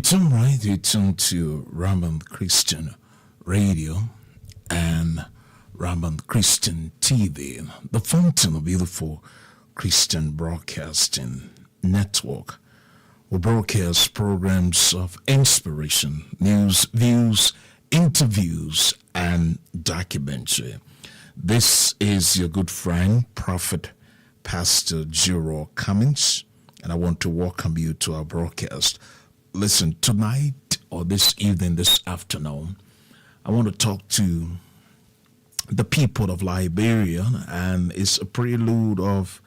It's right. You tune to Raman Christian Radio and Raman Christian TV, the fountain of beautiful Christian broadcasting network. We broadcast programs of inspiration, news, views, interviews, and documentary. This is your good friend, Prophet Pastor Cummings, and I want to welcome you to our broadcast. Listen, tonight or this evening, this afternoon, I want to talk to the people of Liberia, and it's a prelude of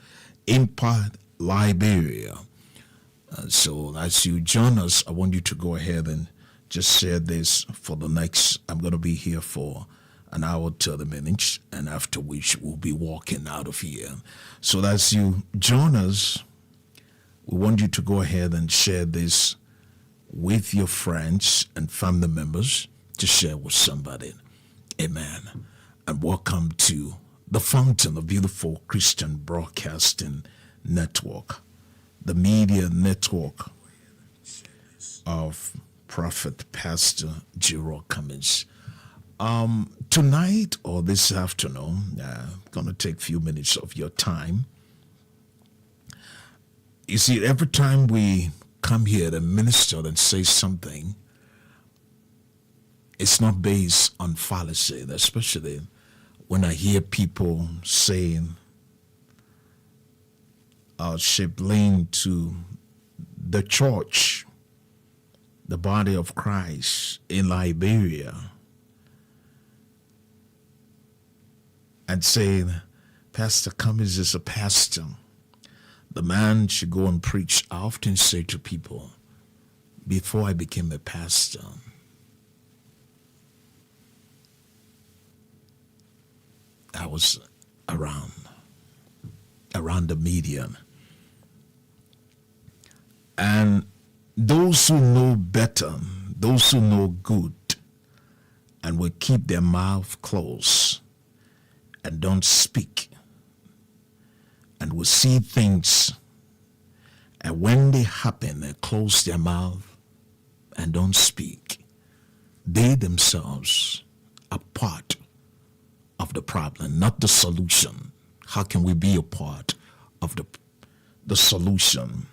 Impact Liberia. So as you join us, I want you to go ahead and just share this for the next, I'm going to be here for an hour, 30 minutes, and after which we'll be walking out of here. So as you join us, we want you to go ahead and share this with your friends and family members, to share with somebody. Amen. And welcome to the fountain of beautiful Christian broadcasting network, the media network of Prophet Pastor Cummings. Tonight or this afternoon, I'm going to take a few minutes of your time. You see, every time we come here to minister and say something, it's not based on fallacy, especially when I hear people saying, she blamed to the church, the body of Christ in Liberia, and saying, Pastor Cummings is a pastor. The man should go and preach. I often say to people, before I became a pastor, I was around the media. And those who know better, those who know good, and will keep their mouth closed and don't speak, and will see things, and when they happen, they close their mouth and don't speak. They themselves are part of the problem, not the solution. How can we be a part of the solution?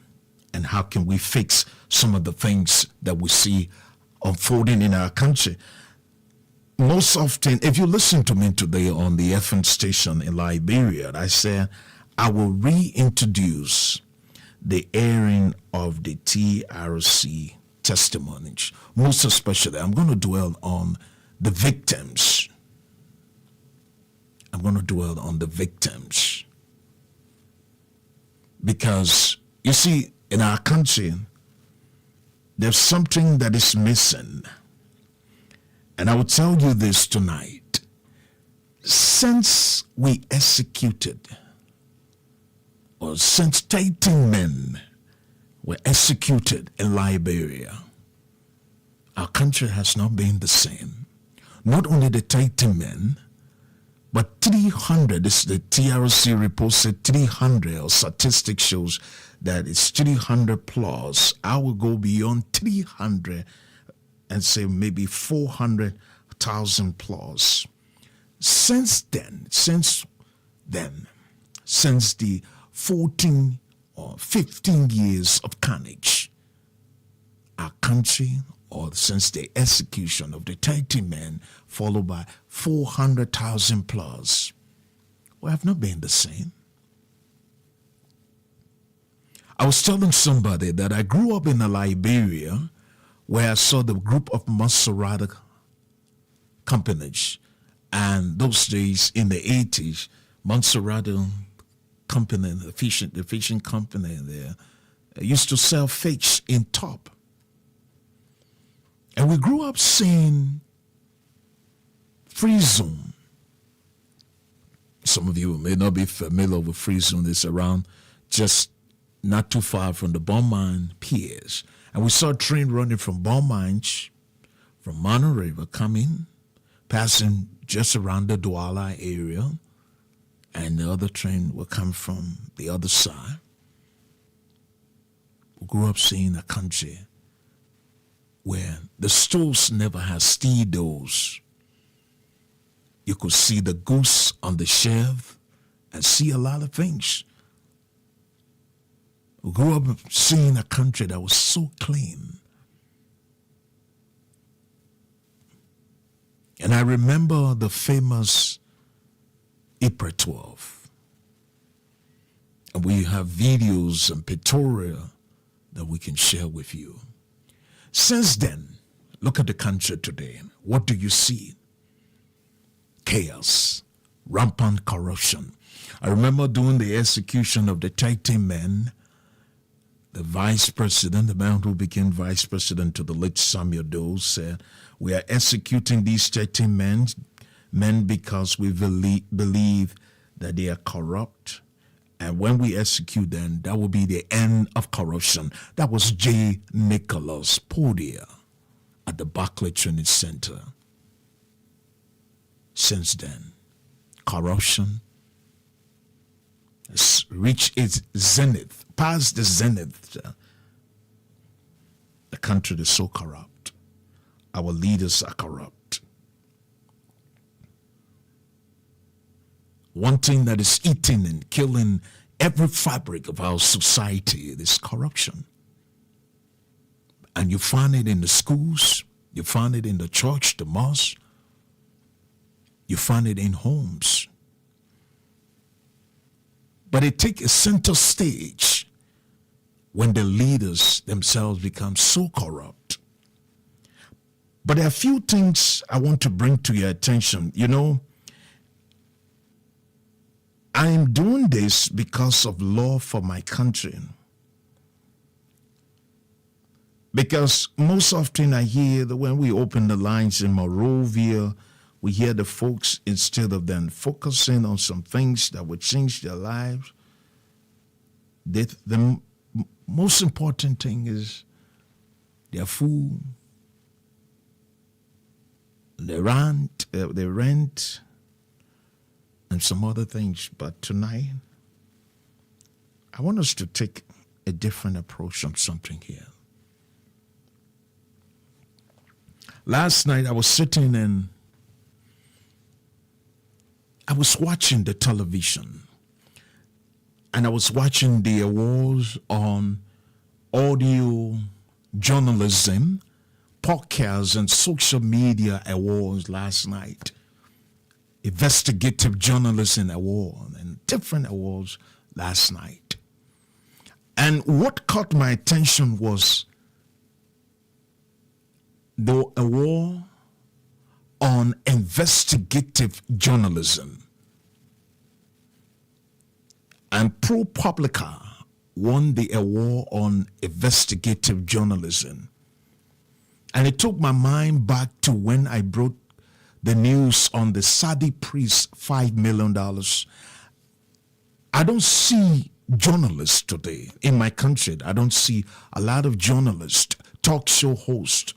And how can we fix some of the things that we see unfolding in our country? Most often, if you listen to me today on the FM station in Liberia, I say, I will reintroduce the airing of the TRC testimonies. Most especially, I'm going to dwell on the victims. I'm going to dwell on the victims. Because, you see, in our country, there's something that is missing. And I will tell you this tonight. Since we executed, or since 13 men were executed in Liberia, our country has not been the same. Not only the 13 men, but 300, this is the TRC report said 300, or statistic shows that it's 300 plus. I will go beyond 300 and say maybe 400,000 plus. Since the 14 or 15 years of carnage, our country, or since the execution of the 30 men, followed by 400,000 plus, we have not been the same. I was telling somebody that I grew up in a Liberia where I saw the group of Maserati companies, and those days in the 80s, Maserati company, the fishing company there, used to sell fish in top. And we grew up seeing Free Zone. Some of you may not be familiar with Free Zone. It's around just not too far from the Beaumont Piers. And we saw a train running from Beaumont, from Mono River, coming, passing just around the Douala area, and the other train will come from the other side. We grew up seeing a country where the stores never had steel doors. You could see the goose on the shelf and see a lot of things. We grew up seeing a country that was so clean. And I remember the famous April 12. And we have videos and pictorial that we can share with you. Since then, look at the country today. What do you see? Chaos, rampant corruption. I remember during the execution of the 13 men, the vice president, the man who became vice president to the late Samuel Doe, said, we are executing these 13 men because we believe that they are corrupt. And when we execute them, that will be the end of corruption. That was J. Nicholas Podia at the Barclay Training Center. Since then, corruption has reached its zenith, past the zenith. The country is so corrupt. Our leaders are corrupt. One thing that is eating and killing every fabric of our society is corruption. And you find it in the schools, you find it in the church, the mosque, you find it in homes. But it takes a center stage when the leaders themselves become so corrupt. But there are a few things I want to bring to your attention. You know, I am doing this because of love for my country. Because most often I hear that when we open the lines in Monrovia, we hear the folks, instead of them focusing on some things that would change their lives, the most important thing is their food, their rent, and some other things. But tonight, I want us to take a different approach on something here. Last night, I was sitting and I was watching the television, and I was watching the awards on audio journalism, podcasts, and social media awards last night. Investigative Journalism Award and different awards last night. And what caught my attention was the award on investigative journalism. And ProPublica won the award on investigative journalism. And it took my mind back to when I brought the news on the Saudi priest $5 million. I don't see journalists today in my country. I don't see a lot of journalists, talk show hosts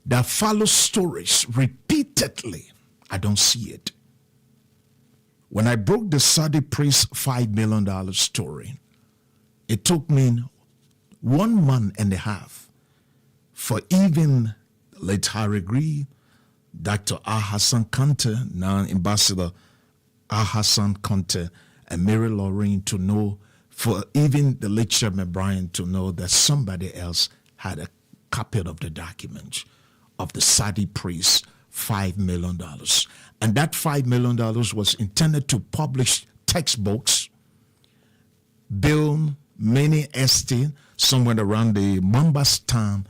that follow stories repeatedly. I don't see it. When I broke the Saudi priest $5 million story, it took me 1 month and a half for even late Harry Gree, Dr. Hassan Kante, now Ambassador Hassan Kante, and Mary Lorraine to know, for even the late Chairman Brian to know that somebody else had a copy of the documents of the Saudi priest $5 million. And that $5 million was intended to publish textbooks, build many estates somewhere around the Mombasa town,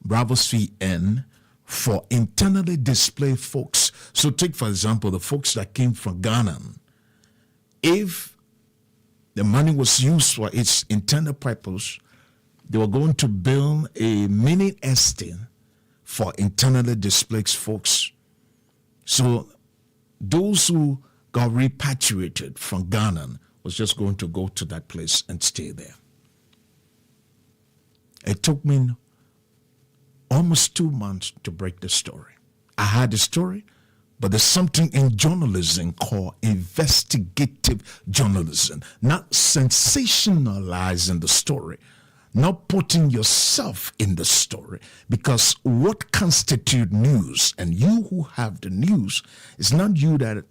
Bravosphere N, for internally displaced folks. So take, for example, the folks that came from Ghana. If the money was used for its intended purpose, they were going to build a mini estate for internally displaced folks. So those who got repatriated from Ghana was just going to go to that place and stay there. It took me almost 2 months to break the story. I had the story, but there's something in journalism called investigative journalism, not sensationalizing the story, not putting yourself in the story. Because what constitutes news, and you who have the news, it's not you that,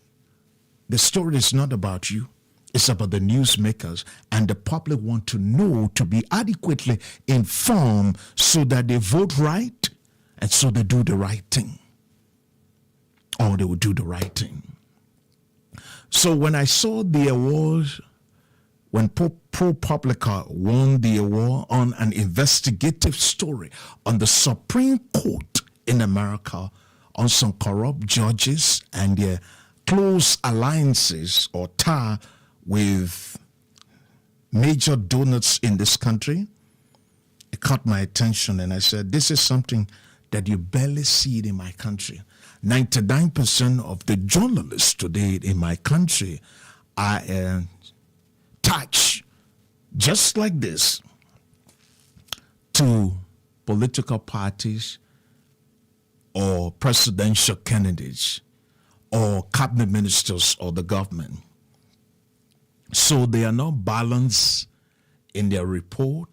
the story is not about you. It's about the newsmakers, and the public want to know, to be adequately informed so that they vote right and so they do the right thing. Or they will do the right thing. So when I saw the award, when ProPublica won the award on an investigative story on the Supreme Court in America on some corrupt judges and their close alliances or tie with major donors in this country, it caught my attention, and I said, this is something that you barely see it in my country. 99% of the journalists today in my country are attached, just like this, to political parties or presidential candidates or cabinet ministers or the government. So they are not balanced in their report,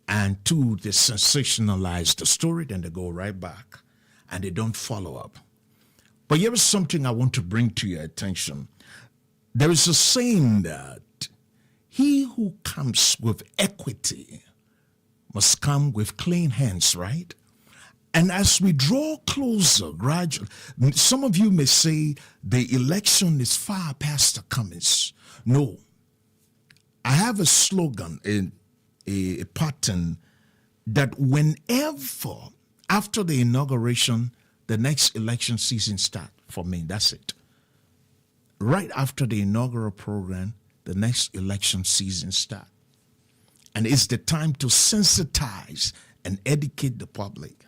and two, they sensationalize the story, then they go right back and they don't follow up. But here is something I want to bring to your attention. There is a saying that he who comes with equity must come with clean hands, right? And as we draw closer gradually, some of you may say the election is far past the Cummings. No. I have a slogan, a pattern, that whenever after the inauguration, the next election season starts for me. That's it. Right after the inaugural program, the next election season starts. And it's the time to sensitize and educate the public.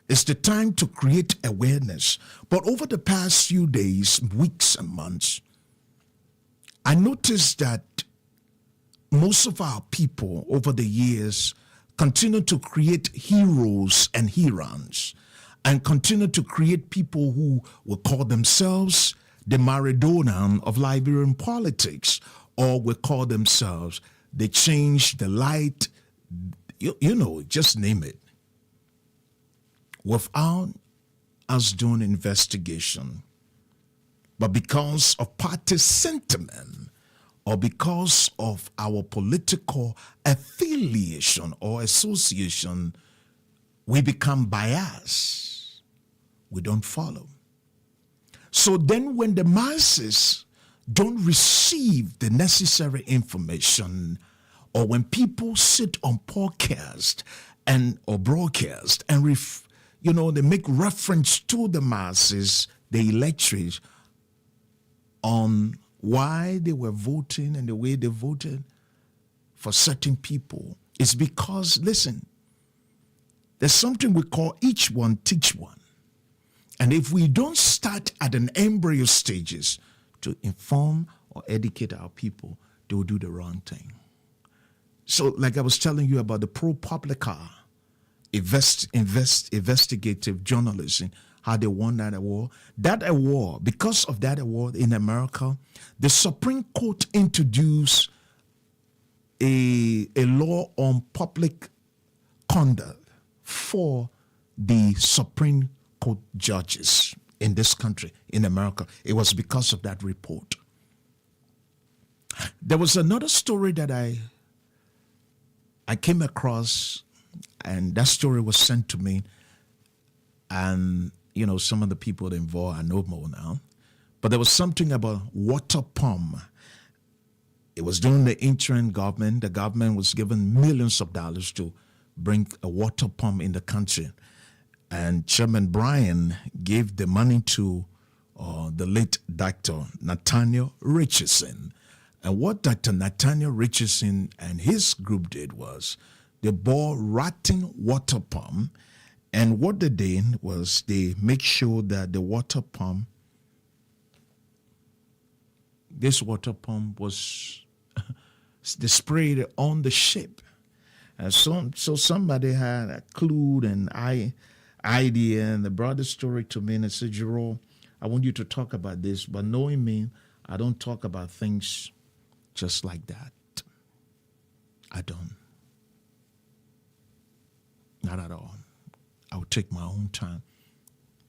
It's the time to create awareness. But over the past few days, weeks and months, I noticed that most of our people over the years continue to create heroes and heroines, and continue to create people who will call themselves the Maradona of Liberian politics, or will call themselves the change, the light, you know, just name it, without us doing investigation. But because of party sentiment, or because of our political affiliation or association, we become biased. We don't follow. So then when the masses don't receive the necessary information, or when people sit on podcast and or broadcast and they make reference to the masses, the electorate, on why they were voting and the way they voted for certain people, it's because, listen, there's something we call each one teach one. And if we don't start at an embryo stages to inform or educate our people, they will do the wrong thing. So like I was telling you about the ProPublica investigative journalism, how they won that award. That award, because of that award in America, the Supreme Court introduced a law on public conduct for the Supreme Court judges in this country, in America. It was because of that report. There was another story that I came across, and that story was sent to me, and some of the people involved I know more now. But there was something about water pump. It was during the interim government. The government was given millions of dollars to bring a water pump in the country. And Chairman Bryan gave the money to the late Dr. Nathaniel Richardson. And what Dr. Nathaniel Richardson and his group did was they bought rotten water pump. And what they did was they make sure that the water pump, this water pump was they sprayed it on the ship. And so somebody had a clue and idea, and they brought the story to me and they said, Jerome, I want you to talk about this, but knowing me, I don't talk about things just like that. I don't. Not at all. I will take my own time.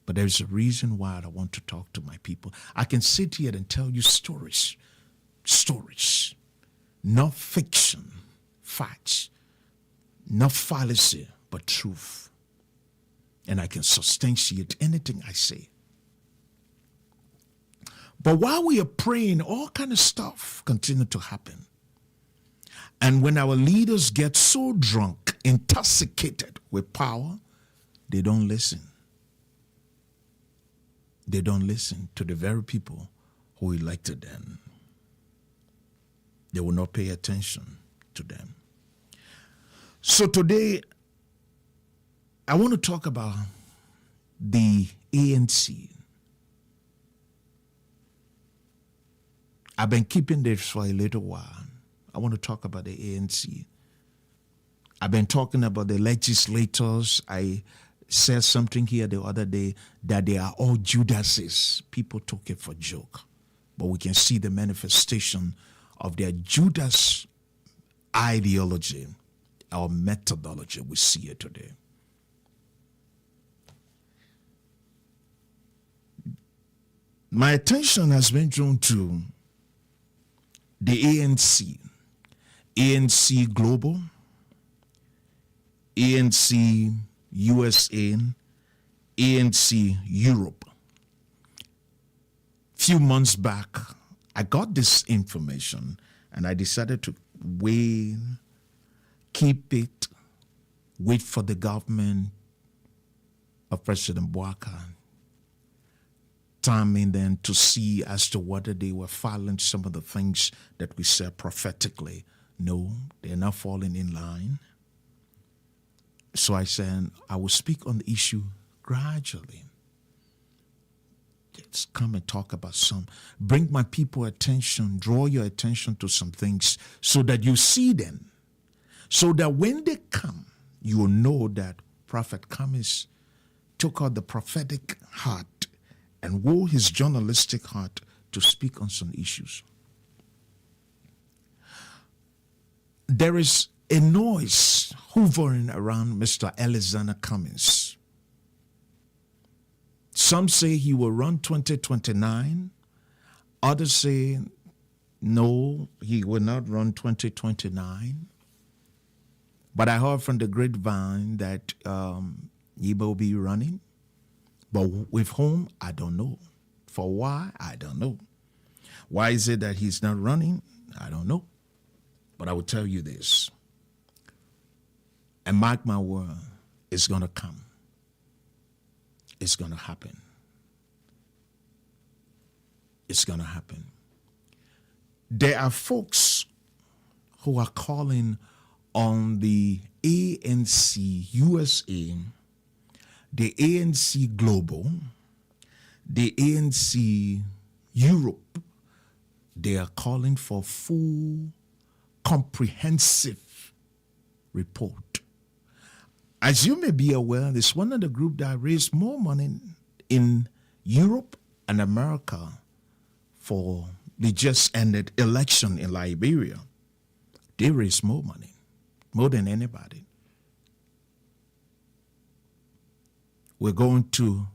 But there's a reason why I want to talk to my people. I can sit here and tell you stories, not fiction, facts, not fallacy, but truth. And I can substantiate anything I say. But while we are praying, all kind of stuff continue to happen. And when our leaders get so drunk, intoxicated with power, they don't listen. They don't listen to the very people who elected them. They will not pay attention to them. So today, I want to talk about the ANC. I've been keeping this for a little while. I want to talk about the ANC. I've been talking about the legislators. I said something here the other day that they are all Judases. People took it for joke. But we can see the manifestation of their Judas ideology or methodology. We see it today. My attention has been drawn to the ANC, ANC Global, ANC USA, ANC Europe. Few months back, I got this information and I decided to wait, keep it, wait for the government of President Bouaka timing then to see as to whether they were following some of the things that we said prophetically. No, they're not falling in line. So I said, I will speak on the issue gradually. Just come and talk about bring my people attention, draw your attention to some things so that you see them. So that when they come, you will know that Prophet Cummings took out the prophetic heart and wore his journalistic heart to speak on some issues. There is a noise hovering around Mr. Alexander Cummings. Some say he will run 2029. Others say, no, he will not run 2029. But I heard from the grapevine that he will be running. But with whom, I don't know. For why, I don't know. Why is it that he's not running? I don't know. But I will tell you this. And mark my word, it's going to come. It's going to happen. It's going to happen. There are folks who are calling on the ANC USA, the ANC Global, the ANC Europe. They are calling for full, comprehensive report. As you may be aware, this one of the group that raised more money in Europe and America for the just ended election in Liberia. They raised more money, more than anybody. We're going to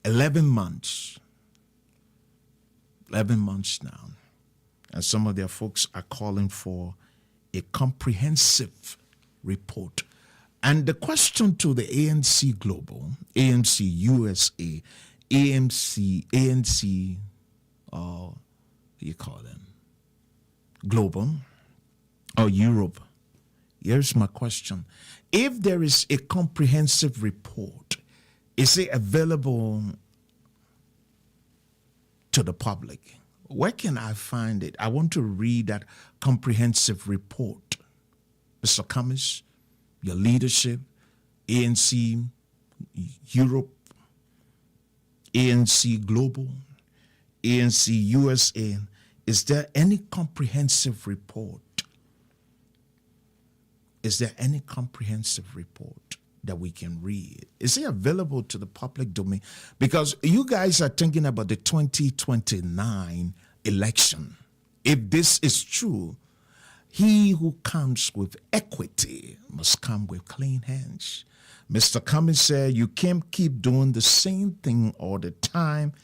11 months now. And some of their folks are calling for a comprehensive report. And the question to the ANC Global, ANC USA, ANC, what do you call them? Global or Europe. Here's my question. If there is a comprehensive report, is it available to the public? Where can I find it? I want to read that comprehensive report. Mr. Cummings, your leadership, ANC Europe, ANC Global, ANC USA, is there any comprehensive report? Is there any comprehensive report that we can read? Is it available to the public domain? Because you guys are thinking about the 2029 election. If this is true, he who comes with equity must come with clean hands. Mr. Cummings said, you can't keep doing the same thing all the time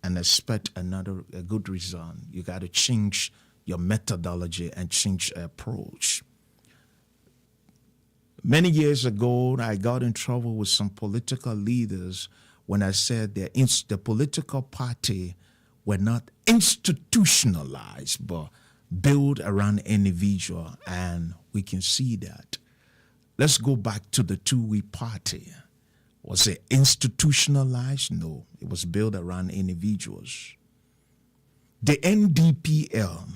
and expect a good result. You got to change your methodology and change your approach. Many years ago, I got in trouble with some political leaders when I said the political party were not institutionalized, but built around individual, and we can see that. Let's go back to the two-way party. Was it institutionalized? No, it was built around individuals. The NDPL,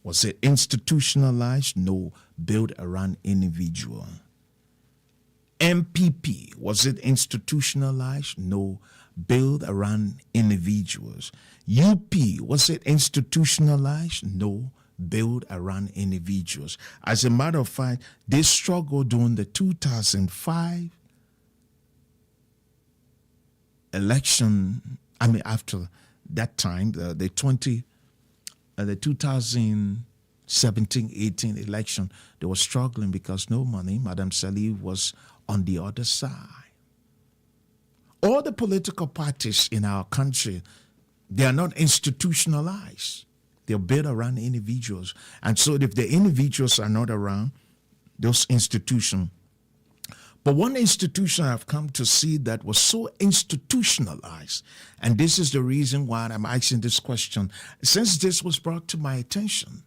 was it institutionalized? No, built around individual. MPP, was it institutionalized? No, built around individuals. UP, was it institutionalized? No, built around individuals. As a matter of fact, they struggled during the 2005 election. After that time, the 2017-18 election, they were struggling because no money. Madam Salih was on the other side. All the political parties in our country, they are not institutionalized. They're built around individuals. And so if the individuals are not around, those institutions. But one institution I've come to see that was so institutionalized, and this is the reason why I'm asking this question, since this was brought to my attention.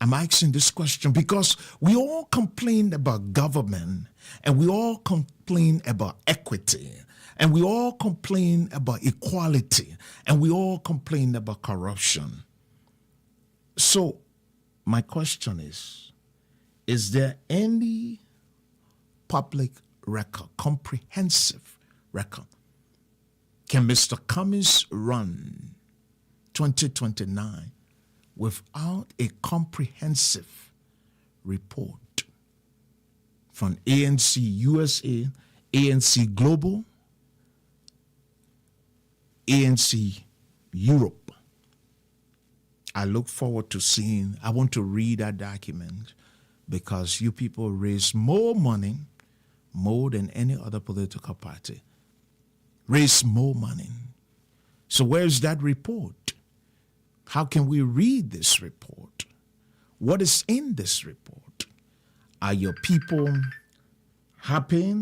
I'm asking this question because we all complain about government, and we all complain about equity, and we all complain about equality, and we all complain about corruption. So my question is there any public record, comprehensive record? Can Mr. Cummings run 2029 without a comprehensive report from ANC USA, ANC Global, ANC Europe? I look forward to seeing, I want to read that document because you people raise more money, more than any other political party. Raise more money. So where's that report? How can we read this report? What is in this report? Are your people happy?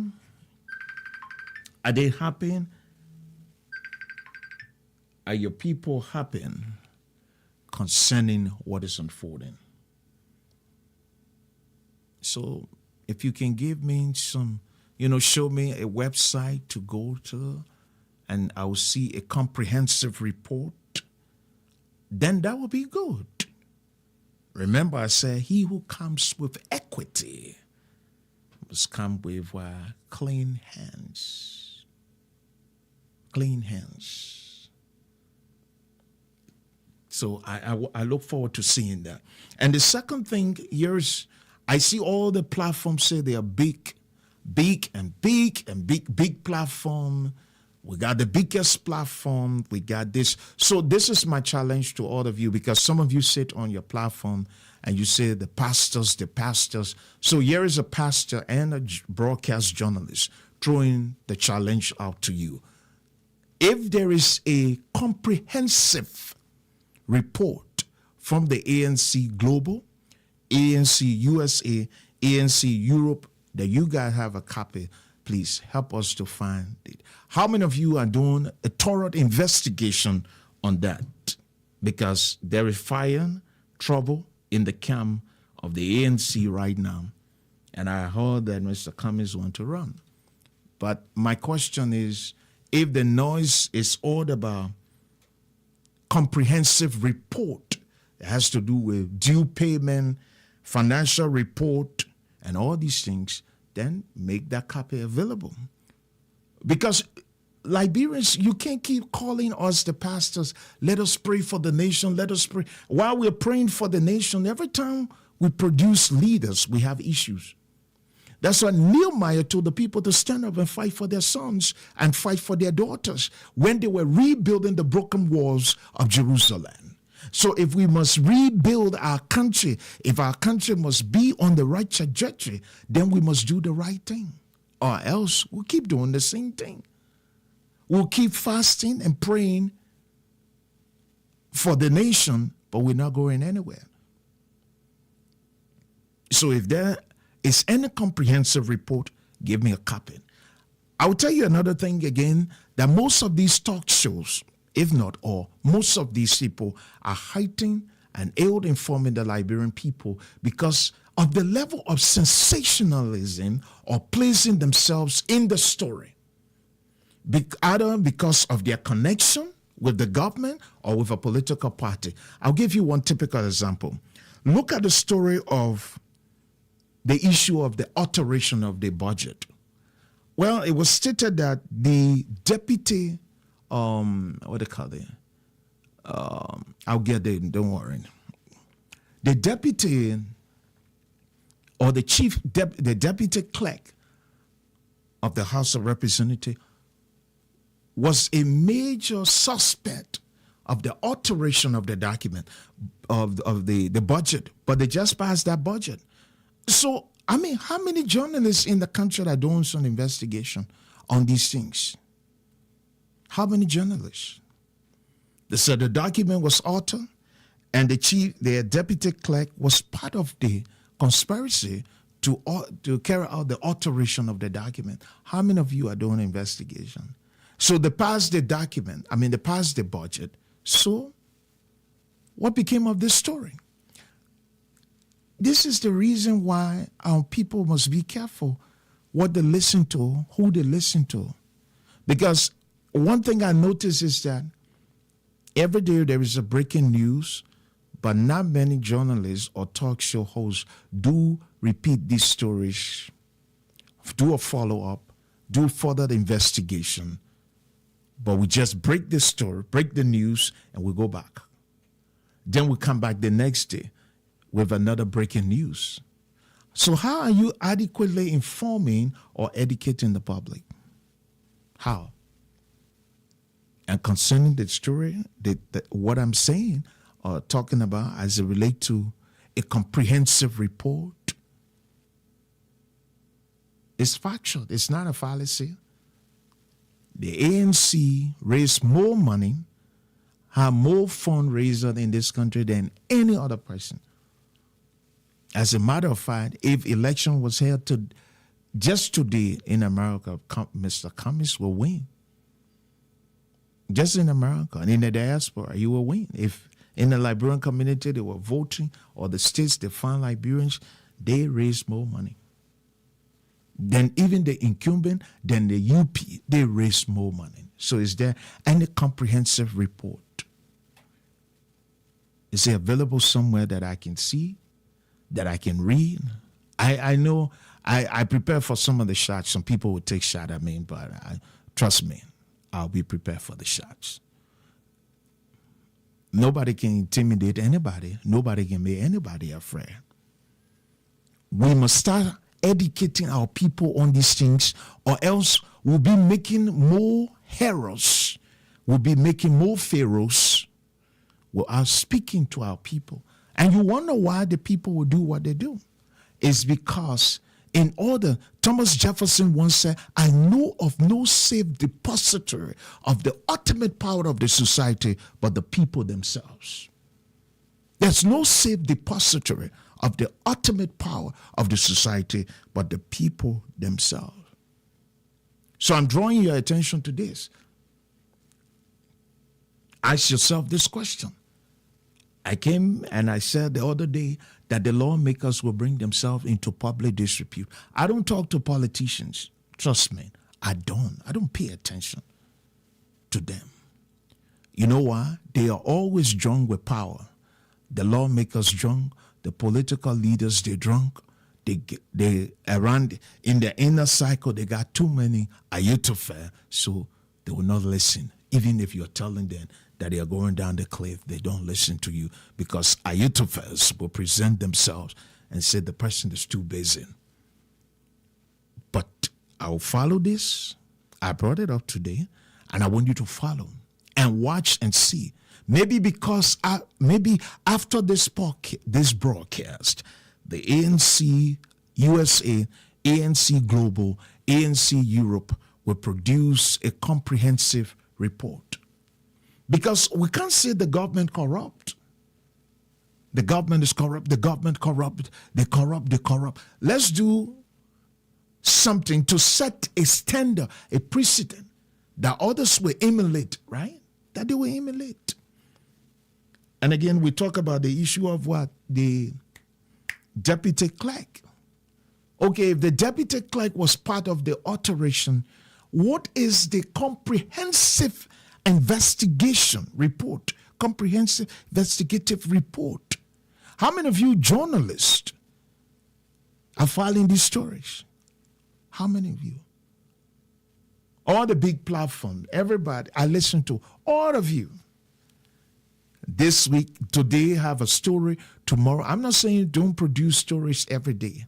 Are they happy? Are your people happy concerning what is unfolding? So if you can give me some, show me a website to go to, and I will see a comprehensive report, then that will be good. Remember, I said, he who comes with equity must come with clean hands. Clean hands. So I look forward to seeing that. And the second thing here is, I see all the platforms say they are big platform. We got the biggest platform. We got this. So this is my challenge to all of you, because some of you sit on your platform and you say the pastors. So here is a pastor and a broadcast journalist throwing the challenge out to you. If there is a comprehensive report from the ANC Global, ANC USA, ANC Europe, that you guys have a copy, please help us to find it. How many of you are doing a thorough investigation on that? Because there is fire, trouble in the camp of the ANC right now. And I heard that Mr. Cummings want to run. But my question is, if the noise is all about comprehensive report, it has to do with due payment, financial report, and all these things, then make that copy available. Because Liberians, you can't keep calling us the pastors, let us pray for the nation, let us pray. While we're praying for the nation, every time we produce leaders, we have issues. That's why Nehemiah told the people to stand up and fight for their sons and fight for their daughters when they were rebuilding the broken walls of Jerusalem. So if we must rebuild our country, if our country must be on the right trajectory, then we must do the right thing. Or else we'll keep doing the same thing. We'll keep fasting and praying for the nation, but we're not going anywhere. So if there is any comprehensive report, give me a copy. I'll tell you another thing again, that most of these talk shows, if not all, most of these people are hiding and ill-informing the Liberian people because of the level of sensationalism or placing themselves in the story, either because of their connection with the government or with a political party. I'll give you one typical example. Look at the story of the issue of the alteration of the budget. Well, it was stated that the deputy, what do they call it? I'll get there, don't worry. The deputy or the the deputy clerk of the House of Representatives was a major suspect of the alteration of the document of the budget, but they just passed that budget. So, I mean, how many journalists in the country are doing some investigation on these things? How many journalists? They said the document was altered, and the deputy clerk was part of the conspiracy to carry out the alteration of the document. How many of you are doing investigation? So they passed the document. I mean, they passed the budget. So, what became of this story? This is the reason why our people must be careful what they listen to, who they listen to. Because one thing I notice is that every day there is a breaking news, but not many journalists or talk show hosts do repeat these stories, do a follow-up, do further investigation. But we just break the story, break the news, and we go back. Then we come back the next day with another breaking news. So how are you adequately informing or educating the public? How? And concerning the story, what I'm saying or talking about as it relates to a comprehensive report, it's factual. It's not a fallacy. The ANC raised more money, have more fundraisers in this country than any other person. As a matter of fact, if election was held just today in America, Mr. Cummings will win. Just in America and in the diaspora, you will win. If in the Liberian community they were voting, or the states they found Liberians, they raised more money. Then even the incumbent, then the UP, they raised more money. So is there any comprehensive report? Is it available somewhere that I can see, that I can read? I know I prepare for some of the shots. Some people would take shots at me, but trust me, I'll be prepared for the shots. Nobody can intimidate anybody. Nobody can make anybody afraid. We must start educating our people on these things, or else we'll be making more heroes. We'll be making more pharaohs without speaking to our people. And you wonder why the people will do what they do. It's because Thomas Jefferson once said, I know of no safe depository of the ultimate power of the society but the people themselves. There's no safe depository of the ultimate power of the society but the people themselves. So I'm drawing your attention to this. Ask yourself this question. I came and I said the other day that the lawmakers will bring themselves into public disrepute. I don't talk to politicians. Trust me, I don't pay attention to them. You know why? They are always drunk with power. The lawmakers drunk, the political leaders, they drunk. They around in the inner cycle, they got too many ayatollah, so they will not listen. Even if you're telling them that they are going down the cliff, they don't listen to you because ayatollahs will present themselves and say the person is too busy. But I'll follow this. I brought it up today, and I want you to follow and watch and see, Maybe because maybe after this broadcast, the ANC USA, ANC Global, ANC Europe will produce a comprehensive report. Because we can't say the government corrupt. The government is corrupt, the government corrupt, they corrupt. Let's do something to set a standard, a precedent that others will emulate, right? That they will emulate. And again, we talk about the issue of what? The deputy clerk. Okay, if the deputy clerk was part of the alteration, what is the comprehensive investigation report? Comprehensive investigative report. How many of you journalists are filing these stories? How many of you? All the big platforms, everybody I listen to, all of you. This week, today, have a story. Tomorrow, I'm not saying don't produce stories every day.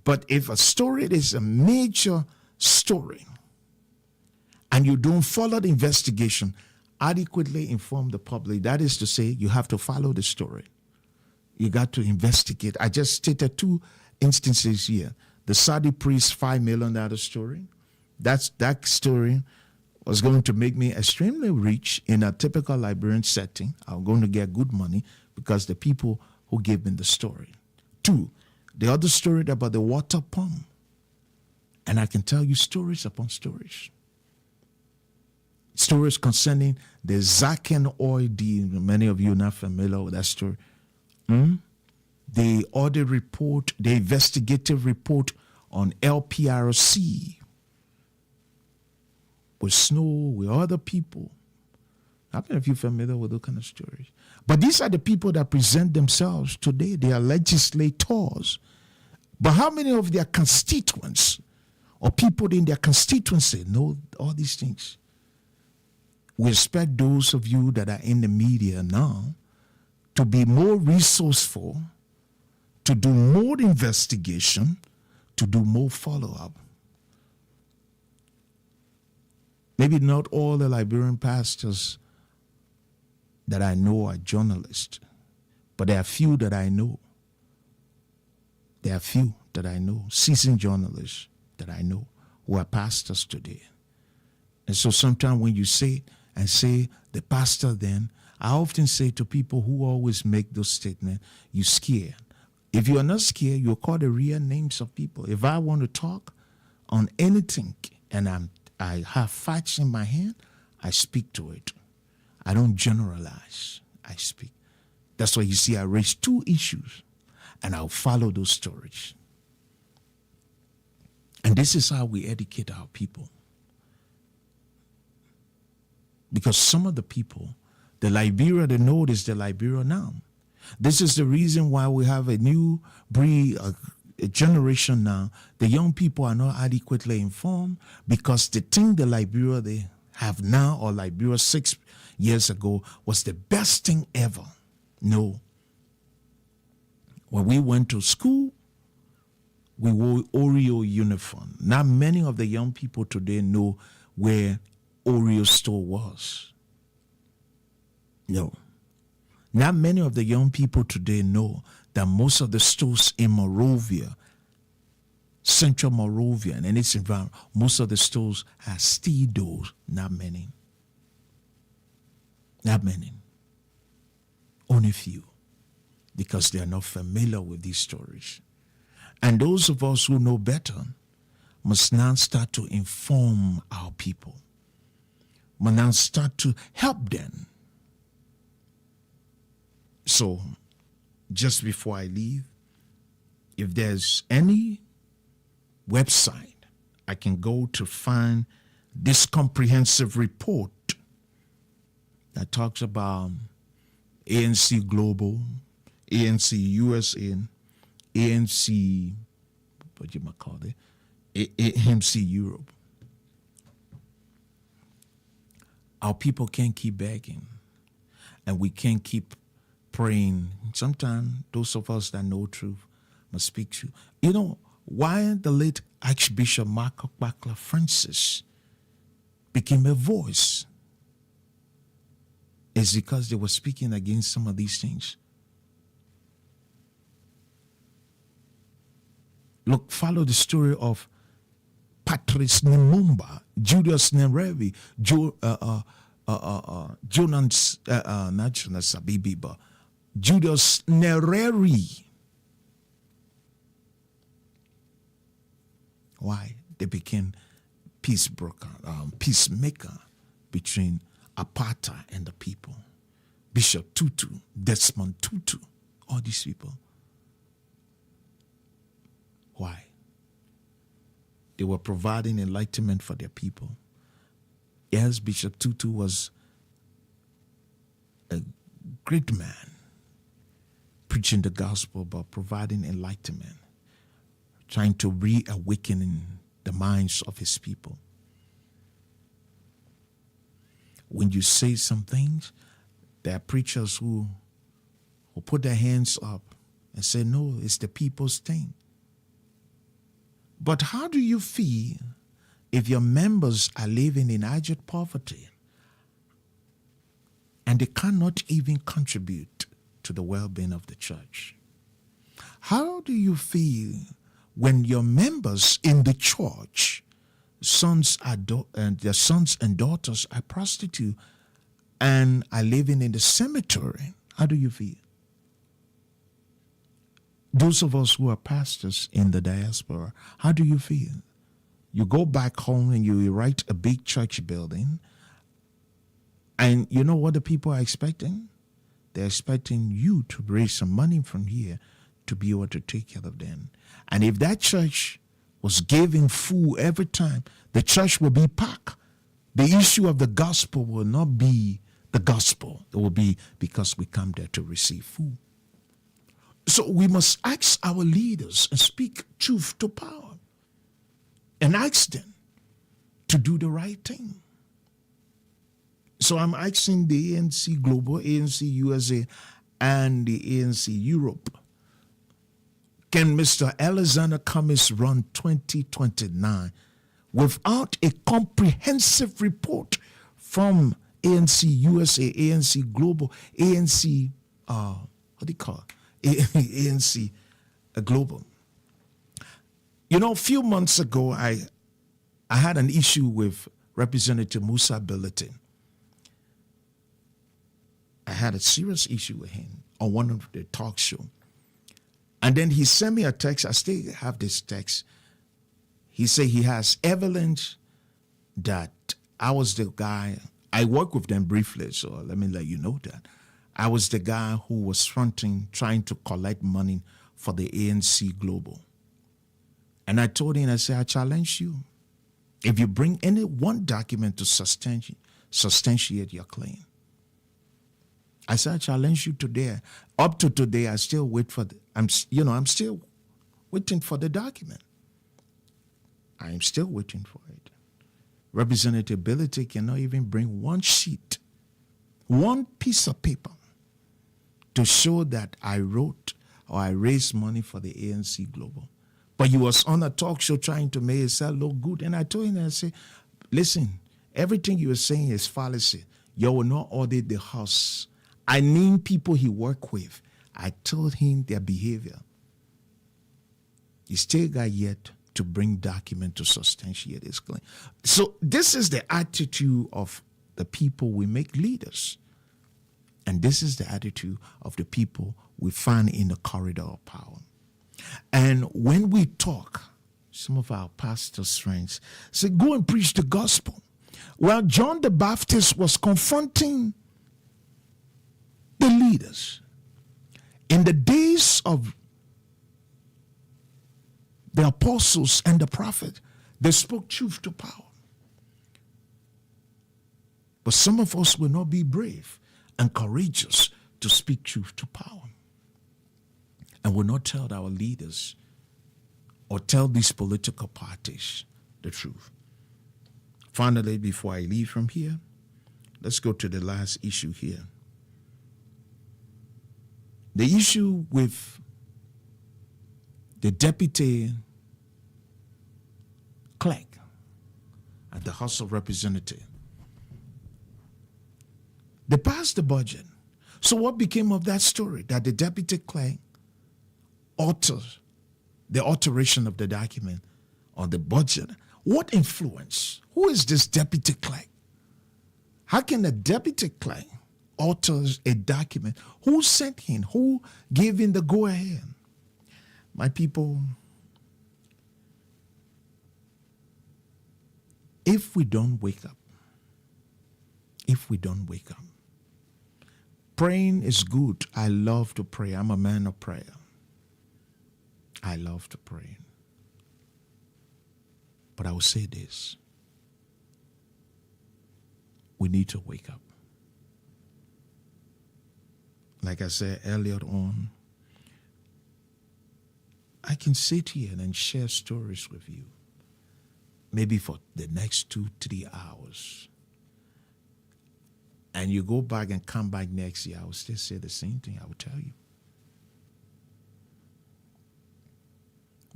But if a story is a major story and you don't follow the investigation, adequately inform the public, that is to say, you have to follow the story. You got to investigate. I just stated 2 instances here. The Saudi priest $5 million story. That story was going to make me extremely rich in a typical Liberian setting. I'm going to get good money because the people who gave me the story. 2, the other story about the water pump. And I can tell you stories upon stories. Stories concerning the Zaken oil deal. Many of you are not familiar with that story. The audit report, the investigative report on LPRC with Snow, with other people. How many of you familiar with those kind of stories? But these are the people that present themselves today. They are legislators. But how many of their constituents or people in their constituency know all these things? We expect those of you that are in the media now to be more resourceful, to do more investigation, to do more follow-up. Maybe not all the Liberian pastors that I know are journalists, but there are few that I know. There are few that I know, seasoned journalists that I know who are pastors today. And so sometimes when you say the pastor then, I often say to people who always make those statements, you scared. If you are not scared, you'll call the real names of people. If I want to talk on anything and I have facts in my hand, I speak to it. I don't generalize. I speak. That's why you see I raise 2 issues and I'll follow those stories. And this is how we educate our people. Because some of the people, the Liberia they know is the Liberia now. This is the reason why we have a new breed, a generation now. The young people are not adequately informed because they think the Liberia they have now or Liberia 6 years ago was the best thing ever. No. When we went to school, we wore Oreo uniform. Not many of the young people today know where Oreo store was. No. Not many of the young people today know that most of the stores in Monrovia, Central Monrovia and its environment, most of the stores have steel doors. Not many. Not many. Only few. Because they are not familiar with these stories. And those of us who know better must now start to inform our people. Must now start to help them. So, just before I leave, if there's any website I can go to find this comprehensive report that talks about ANC Global, ANC USA, ANC, what you might call it, ANC Europe. Our people can't keep begging, and we can't keep praying. Sometimes those of us that know truth must speak truth. You know, why the late Archbishop Mark Bakla Francis became a voice It's because they were speaking against some of these things. Look, follow the story of Patrice Lumumba, Julius Nyerere, Jonas, not Jonas Sabibi, but Julius Nyerere. Why? They became peacemaker between apartheid and the people. Bishop Tutu, Desmond Tutu, all these people. Why? They were providing enlightenment for their people. Yes, Bishop Tutu was a great man, preaching the gospel, but providing enlightenment, trying to reawaken the minds of his people. When you say some things, there are preachers who put their hands up and say, no, it's the people's thing. But how do you feel if your members are living in abject poverty and they cannot even contribute to the well-being of the church? How do you feel when your members in the church, their sons and daughters are prostitutes and are living in the cemetery? How do you feel? Those of us who are pastors in the diaspora, how do you feel? You go back home and you erect a big church building, and you know what the people are expecting? They're expecting you to raise some money from here to be able to take care of them. And if that church was giving food every time, the church will be packed. The issue of the gospel will not be the gospel. It will be because we come there to receive food. So we must ask our leaders and speak truth to power and ask them to do the right thing. So I'm asking the ANC Global, ANC USA, and the ANC Europe, can Mr. Alexander Cummings run 2029 without a comprehensive report from ANC USA, ANC Global, ANC, what do you call it? ANC Global. You know, a few months ago, I had an issue with Representative Musa Billiton. I had a serious issue with him on one of the talk show. And then he sent me a text. I still have this text. He said he has evidence that I was the guy. I worked with them briefly, so let me let you know that. I was the guy who was fronting, trying to collect money for the ANC Global. And I told him, I said, I challenge you. If you bring any one document to substantiate your claim. I said, I challenge you today. Up to today, I still wait for I'm still waiting for the document. I am still waiting for it. Representative Billiton cannot even bring one sheet, one piece of paper to show that I wrote or I raised money for the ANC Global. But he was on a talk show trying to make himself look good. And I told him, I said, listen, everything you are saying is fallacy. You will not audit the house. I named people he worked with. I told him their behavior. He still got yet to bring document to substantiate his claim. So this is the attitude of the people we make leaders. And this is the attitude of the people we find in the corridor of power. And when we talk, some of our pastors' friends say, go and preach the gospel. Well, John the Baptist was confronting the leaders. In the days of the apostles and the prophet, they spoke truth to power. But some of us will not be brave and courageous to speak truth to power. And will not tell our leaders or tell these political parties the truth. Finally, before I leave from here, let's go to the last issue here. The issue with the deputy clerk at the House of Representatives. They passed the budget. So what became of that story? That the deputy clerk altered the alteration of the document or the budget. What influence? Who is this deputy clerk? How can a deputy clerk alter a document? Who sent him? Who gave him the go-ahead? My people, if we don't wake up, praying is good. I love to pray. I'm a man of prayer. I love to pray. But I will say this. We need to wake up. Like I said earlier on, I can sit here and share stories with you, maybe for the next 2-3 hours. And you go back and come back next year, I will still say the same thing. I will tell you.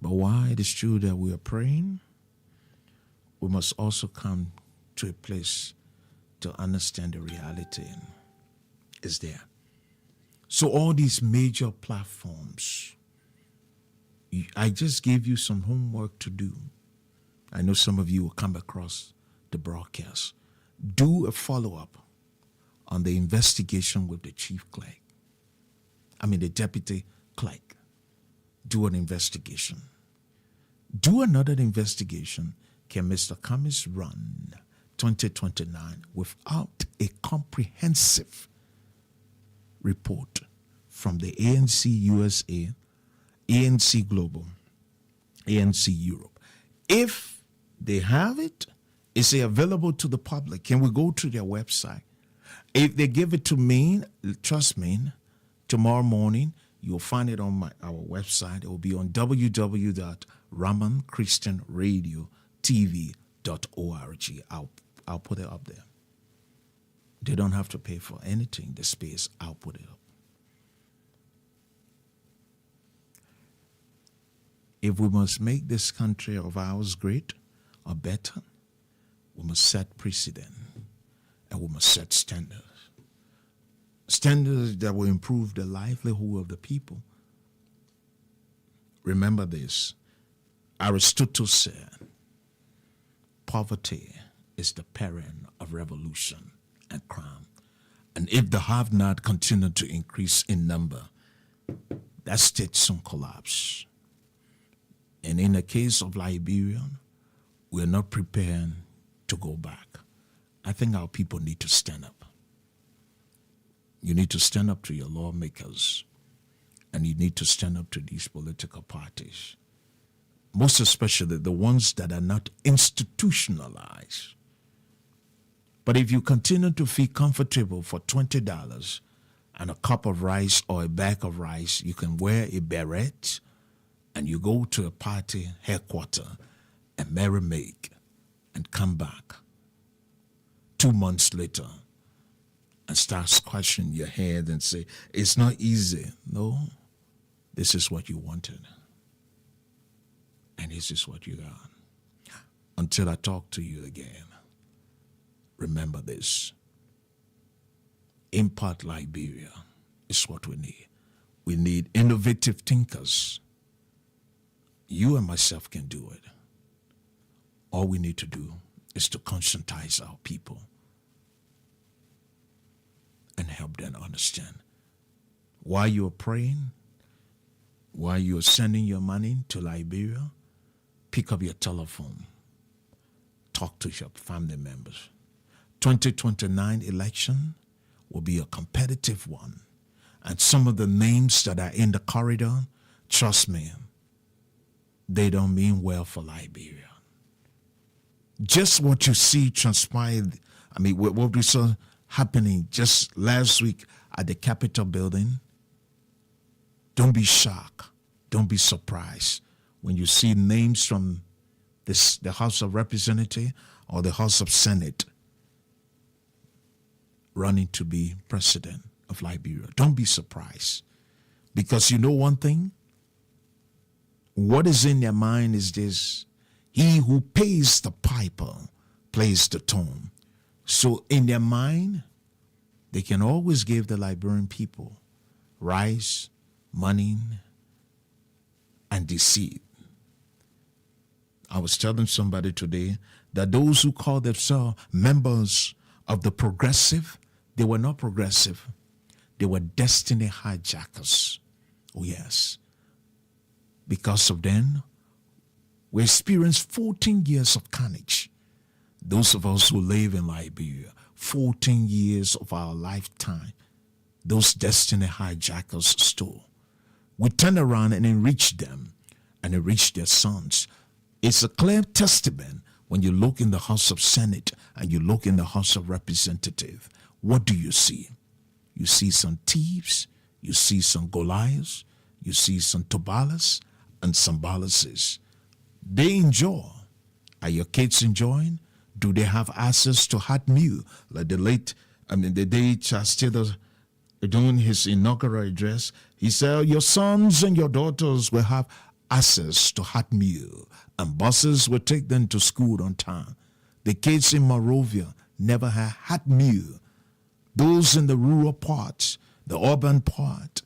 But while it is true that we are praying, we must also come to a place to understand the reality is there. So all these major platforms, I just gave you some homework to do. I know some of you will come across the broadcast. Do a follow-up on the investigation with the the deputy clerk. Do an investigation. Do another investigation. Can Mr. Cummings run 2029 without a comprehensive report from the ANC USA, ANC Global, ANC Europe? If they have it, is it available to the public? Can we go to their website? If they give it to me, trust me, tomorrow morning, you'll find it on our website. It will be on www.ramanchristianradiotv.org. I'll put it up there. They don't have to pay for anything, the space. I'll put it up. If we must make this country of ours great or better, we must set precedent and we must set standards. Standards that will improve the livelihood of the people. Remember this. Aristotle said, poverty is the parent of revolution and crime. And if the have-not continue to increase in number, that state soon collapse. And in the case of Liberia, we're not prepared to go back. I think our people need to stand up. You need to stand up to your lawmakers, and you need to stand up to these political parties, most especially the ones that are not institutionalized. But if you continue to feel comfortable for $20 and a cup of rice or a bag of rice, you can wear a beret and you go to a party headquarters and merry-make and come back 2 months later and start scratching your head and say, it's not easy. No, this is what you wanted. And this is what you got. Until I talk to you again, remember this. Impart Liberia is what we need. We need innovative thinkers. You and myself can do it. All we need to do is to conscientize our people and help them understand. While you're praying, while you're sending your money to Liberia, pick up your telephone. Talk to your family members. 2029 election will be a competitive one. And some of the names that are in the corridor, trust me, they don't mean well for Liberia. Just what you see transpired, what we saw happening just last week at the Capitol building, don't be shocked, don't be surprised when you see names from the House of Representatives or the House of Senate running to be president of Liberia. Don't be surprised, because you know one thing? What is in their mind is this: he who pays the piper plays the tone. So in their mind, They can always give the Liberian people rice, money, and deceit. I was telling somebody today that those who call themselves members of the progressive, they were not progressive. They were destiny hijackers. Oh, yes. Because of them, we experienced 14 years of carnage. Those of us who live in Liberia, 14 years of our lifetime, those destiny hijackers stole. We turned around and enriched them and enriched their sons. It's a clear testament when you look in the House of Senate and you look in the House of Representatives. What do you see? You see some thieves, you see some Goliaths, you see some Tobalas and some Balases. They enjoy. Are your kids enjoying? Do they have access to hot meal? Like the day Charles Taylor doing his inaugural address, he said, your sons and your daughters will have access to hot meal, and buses will take them to school on time. The kids in Monrovia never had hot meal. Those in the rural parts, the urban part,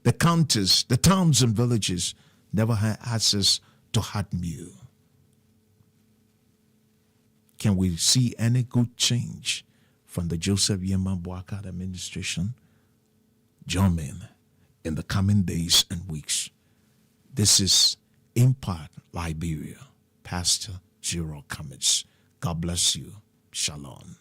the counties, the towns and villages never had access to hot meal. Can we see any good change from the Joseph Yeman Boakai administration? Join me in the coming days and weeks. This is Impact Liberia, Pastor Gerald Cummings. God bless you. Shalom.